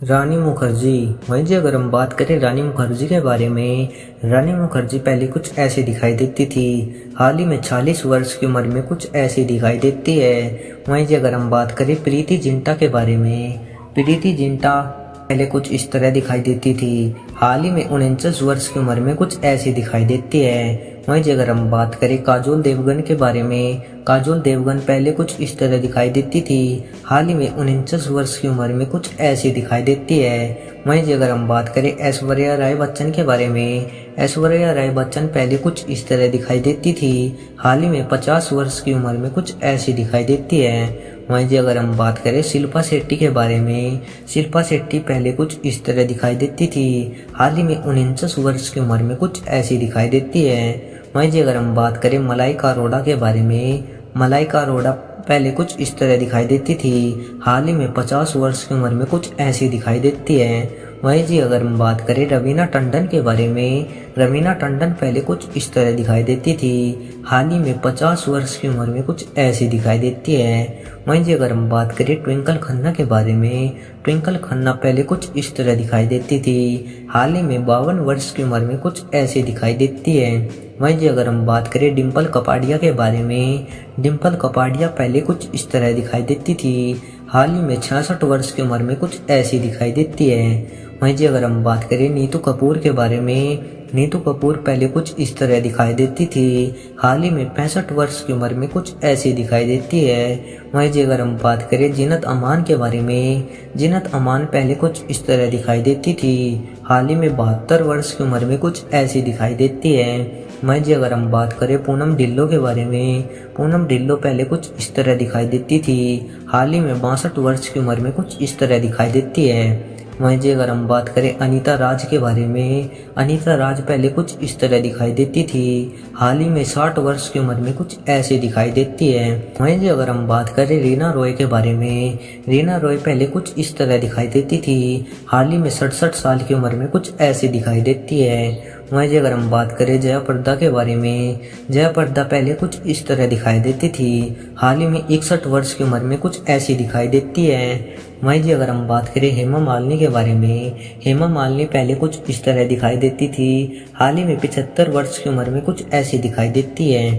रानी मुखर्जी। वहीं जी अगर हम बात करें रानी मुखर्जी के बारे में, रानी मुखर्जी पहले कुछ ऐसे दिखाई देती थी, हाल ही में 40 वर्ष की उम्र में कुछ ऐसी दिखाई देती है। वहीं जी अगर हम बात करें प्रीति जिंटा के बारे में, प्रीति जिंटा पहले कुछ इस तरह दिखाई देती थी, हाल ही में 49 वर्ष की उम्र में कुछ ऐसी दिखाई देती है। वहीं जी अगर हम बात करें काजोल देवगन के बारे में, काजोल देवगन पहले कुछ इस तरह दिखाई देती थी, हाल ही में 49 वर्ष की उम्र में कुछ ऐसी दिखाई देती है। वहीं जी अगर हम बात करें ऐश्वर्या राय बच्चन के बारे में, ऐश्वर्या राय बच्चन पहले कुछ इस तरह दिखाई देती थी, हाल ही में 50 वर्ष की उम्र में कुछ ऐसी दिखाई देती है। वहीं जी अगर हम बात करें शिल्पा शेट्टी के बारे में, शिल्पा शेट्टी पहले कुछ इस तरह दिखाई देती थी, हाल ही में 49 वर्ष की उम्र में कुछ ऐसी दिखाई देती है। वहीं जी अगर हम बात करें मलाइका अरोड़ा के बारे में, मलाइका अरोड़ा पहले कुछ इस तरह दिखाई देती थी, हाल ही में 50 वर्ष की उम्र में कुछ ऐसी दिखाई देती है। वहीं जी अगर हम बात करें रवीना टंडन के बारे में, रवीना टंडन पहले कुछ इस तरह दिखाई देती थी, हाल ही में 50 वर्ष की उम्र में कुछ ऐसी दिखाई देती है। वहीं जी अगर हम बात करें ट्विंकल खन्ना के बारे में, ट्विंकल खन्ना पहले कुछ इस तरह दिखाई देती थी, हाल ही में 52 वर्ष की उम्र में कुछ ऐसी दिखाई देती है। वहीं जी अगर हम बात करें डिम्पल कपाड़िया के बारे में, डिम्पल कपाड़िया पहले कुछ इस तरह दिखाई देती थी, हाल ही में 66 वर्ष की उम्र में कुछ ऐसी दिखाई देती है। वहीं जी अगर हम बात करें नीतू कपूर के बारे में, नीतू कपूर पहले कुछ इस तरह दिखाई देती थी, हाल ही में 65 वर्ष की उम्र में कुछ ऐसी दिखाई देती है। वहीं जी अगर हम बात करें जीनत अमान के बारे में, जीनत अमान पहले कुछ इस तरह दिखाई देती थी, हाल ही में 72 वर्ष की उम्र में कुछ ऐसी दिखाई देती है। वहीं जी अगर हम बात करें पूनम ढिल्लों के बारे में, पूनम ढिल्लों पहले कुछ इस तरह दिखाई देती थी, हाल ही में 62 वर्ष की उम्र में कुछ इस तरह दिखाई देती है। वहीं जी अगर हम बात करें अनीता राज के बारे में, अनीता राज पहले कुछ इस तरह दिखाई देती थी, हाल ही में 60 वर्ष की उम्र में कुछ ऐसी दिखाई देती है। वहीं जी अगर हम बात करें रीना रॉय के बारे में, रीना रॉय पहले कुछ इस तरह दिखाई देती थी, हाल ही में 67 साल की उम्र में कुछ ऐसी दिखाई देती है। वहीं जी अगर हम बात करें जया प्रदा के बारे में, जया प्रदा पहले कुछ इस तरह दिखाई देती थी, हाल ही में 61 वर्ष की उम्र में कुछ ऐसी दिखाई देती है। वहीं जी अगर हम बात करें हेमा मालिनी के बारे में, हेमा मालिनी पहले कुछ इस तरह दिखाई देती थी, हाल ही में 75 वर्ष की उम्र में कुछ ऐसी दिखाई देती है।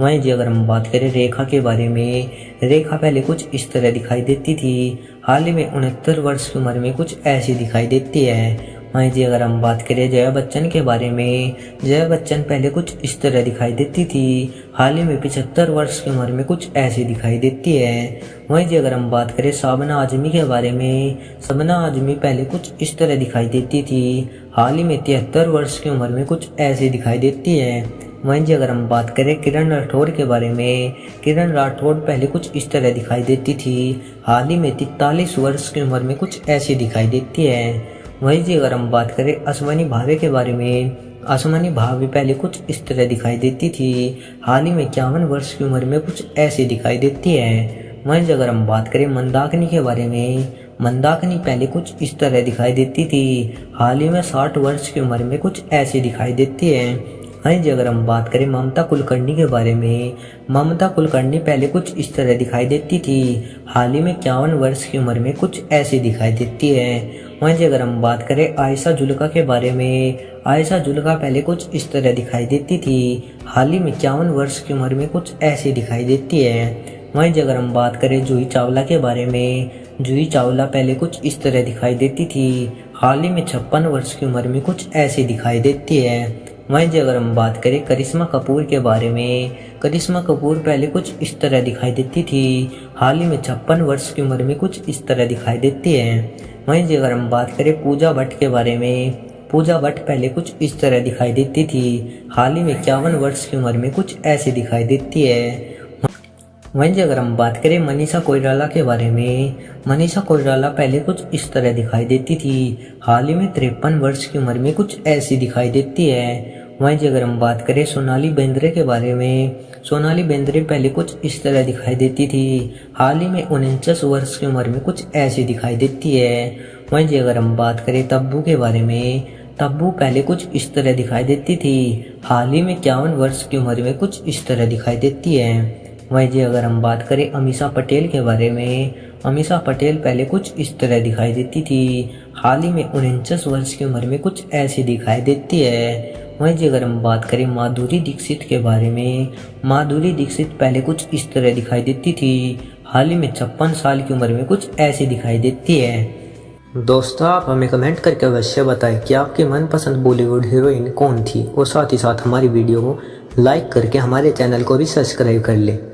वहीं जी अगर हम बात करें रेखा के बारे में, रेखा पहले कुछ इस तरह दिखाई देती थी, हाल ही में 69 वर्ष की उम्र में कुछ ऐसी दिखाई देती है। वहीं जी अगर हम बात करें जया बच्चन के बारे में, जया बच्चन पहले कुछ इस तरह दिखाई देती थी, हाल ही में 75 वर्ष की उम्र में कुछ ऐसी दिखाई देती है। वहीं जी अगर हम बात करें शबना आजमी के बारे में, शबना आजमी पहले कुछ इस तरह दिखाई देती थी, हाल ही में 73 वर्ष की उम्र में कुछ ऐसी दिखाई देती है। वहीं जी अगर हम बात करें किरण राठौर के बारे में, किरण राठौर पहले कुछ इस तरह दिखाई देती थी, हाल ही में 43 वर्ष की उम्र में कुछ ऐसी दिखाई देती है। वहीं जी अगर हम बात करें अश्वनी भावे के बारे में, अश्वनी भावे पहले कुछ इस तरह दिखाई देती थी, हाल ही में 51 वर्ष की उम्र में कुछ ऐसी दिखाई देती है। वहीं जी अगर हम बात करें मंदाकिनी के बारे में, मंदाकिनी पहले कुछ इस तरह दिखाई देती थी, हाल ही में 60 वर्ष की उम्र में कुछ ऐसी दिखाई देती है। वहीं जी अगर हम बात करें ममता कुलकर्णी के बारे में, ममता कुलकर्णी पहले कुछ इस तरह दिखाई देती थी, हाल ही में 51 वर्ष की उम्र में कुछ ऐसी दिखाई देती है। वहीं जी अगर हम बात करें आयशा जुल्का के बारे में, आयशा जुल्का पहले कुछ इस तरह दिखाई देती थी, हाल ही में 51 वर्ष की उम्र में कुछ ऐसी दिखाई देती है। वहीं जी अगर हम बात करें जूही चावला के बारे में, जूही चावला पहले कुछ इस तरह दिखाई देती थी, हाल ही में 56 वर्ष की उम्र में कुछ ऐसी दिखाई देती है। वहीं जी अगर हम बात करें करिश्मा कपूर के बारे में, करिश्मा कपूर पहले कुछ इस तरह दिखाई देती थी, हाल ही में 56 वर्ष की उम्र में कुछ इस तरह दिखाई देती है। वहीं जी अगर हम बात करें पूजा भट्ट के बारे में, पूजा भट्ट पहले कुछ इस तरह दिखाई देती थी, हाल ही में 51 वर्ष की उम्र में कुछ ऐसी दिखाई देती है। वहीं जी अगर हम बात करें मनीषा कोइराला के बारे में, मनीषा कोइराला पहले कुछ इस तरह दिखाई देती थी, हाल ही में 53 वर्ष की उम्र में कुछ ऐसी दिखाई देती है। वहीं जी अगर हम बात करें सोनाली बेंद्रे के बारे में, सोनाली बेंद्रे पहले कुछ इस तरह दिखाई देती थी, हाल ही में 49 वर्ष की उम्र में कुछ ऐसी दिखाई देती है। वहीं जी अगर हम बात करें तब्बू के बारे में, तब्बू पहले कुछ इस तरह दिखाई देती थी, हाल ही में 51 वर्ष की उम्र में कुछ इस तरह दिखाई देती है। वहीं जी अगर हम बात करें अमीषा पटेल के बारे में, अमीषा पटेल पहले कुछ इस तरह दिखाई देती थी, हाल ही में 49 वर्ष की उम्र में कुछ ऐसी दिखाई देती है। वहीं जी अगर हम बात करें माधुरी दीक्षित के बारे में, माधुरी दीक्षित पहले कुछ इस तरह दिखाई देती थी, हाल ही में 56 साल की उम्र में कुछ ऐसी दिखाई देती है। दोस्तों आप हमें कमेंट करके अवश्य बताएं कि आपकी मनपसंद बॉलीवुड हीरोइन कौन थी और साथ ही साथ हमारी वीडियो को लाइक करके हमारे चैनल को भी सब्सक्राइब कर लें।